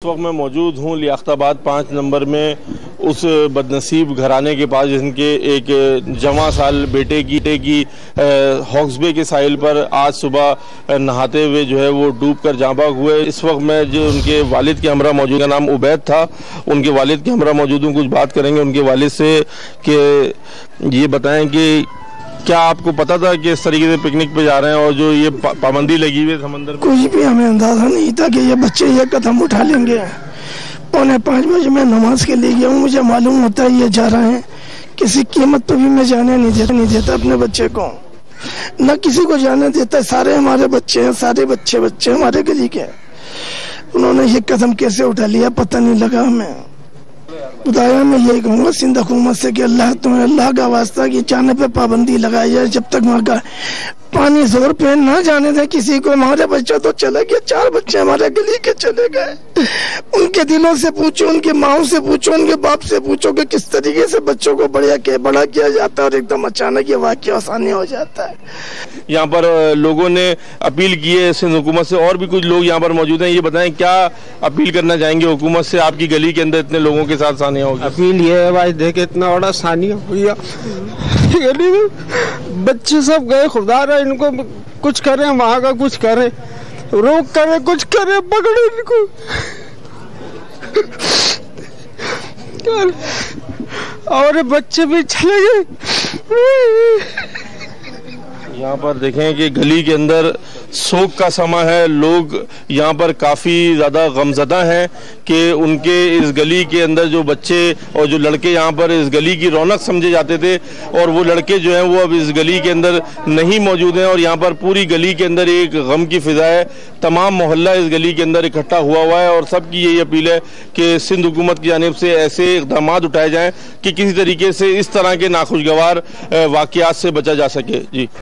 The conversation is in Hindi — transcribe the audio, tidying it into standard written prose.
वक्त मैं मौजूद हूँ लियाकताबाद 5 नंबर में उस बदनसीब घराने के पास जिनके एक जवां साल बेटे की हॉक्सबे के साहिल पर आज सुबह नहाते हुए जो है वो डूब कर जाँ बाग हुए। इस वक्त मैं जो उनके वालिद के हमरा मौजूद, का नाम उबैद था, उनके वालिद के हमरा मौजूद हूँ। कुछ बात करेंगे उनके वालिद से कि ये बताएं कि क्या आपको पता था कि इस तरीके से पिकनिक पे जा रहे हैं और जो ये पाबंदी लगी हुई है समंदर में? कुछ भी हमें अंदाजा नहीं था कि ये बच्चे ये कदम उठा लेंगे। 4:45 बजे मैं नमाज के लिए गया हूँ, मुझे मालूम होता है ये जा रहे हैं। किसी कीमत पर भी मैं जाने नहीं देता अपने बच्चे को, न किसी को जाने देता। सारे हमारे बच्चे हैं, सारे बच्चे हमारे गली के। उन्होंने ये कदम कैसे उठा लिया पता नहीं लगा हमें। खुदाया मैं यही कहूँगा सिंध हुकूमत से कि अल्लाह तुम्हें अल्लाह का वास्ता कि जाने पे पाबंदी लगाई जाए, जब तक वहाँ का पानी जोर पे ना जाने दे किसी को। हमारे बच्चे तो चले गए, 4 बच्चे हमारे गली के चले गए। उनके दिलों से पूछो, उनके माओ से पूछो, उनके बाप से पूछो कि किस तरीके से बच्चों को बड़ा किया जाता है और एकदम अचानक ये वाक़या आसानी हो जाता है। यहाँ पर लोगों ने अपील की है सिंध हुकूमत से, और भी कुछ लोग यहाँ पर मौजूद हैं। ये बताएं क्या अपील करना चाहेंगे हुकूमत से? आपकी गली के अंदर इतने लोगों के साथ सानिया होगी। अपील ये है भाई, देखे इतना बड़ा सानिया हुआ गली में, बच्चे सब गए, खुदा रहा इनको कुछ करें, वहाँ का कुछ करें, रोक करें, कुछ करें, पकड़े इनको। और बच्चे भी चले गए। यहाँ पर देखें कि गली के अंदर शोक का समा है। लोग यहाँ पर काफ़ी ज़्यादा गमज़दा हैं कि उनके इस गली के अंदर जो बच्चे और जो लड़के यहाँ पर इस गली की रौनक समझे जाते थे, और वो लड़के जो हैं वो अब इस गली के अंदर नहीं मौजूद हैं। और यहाँ पर पूरी गली के अंदर एक गम की फ़िज़ा है। तमाम मोहल्ला इस गली के अंदर इकट्ठा हुआ है और सबकी यही अपील है कि सिंध हुकूमत की जानिब से ऐसे इक़दाम उठाए जाएँ कि किसी तरीके से इस तरह के नाखुशगवार वाक़यात से बचा जा सके। जी।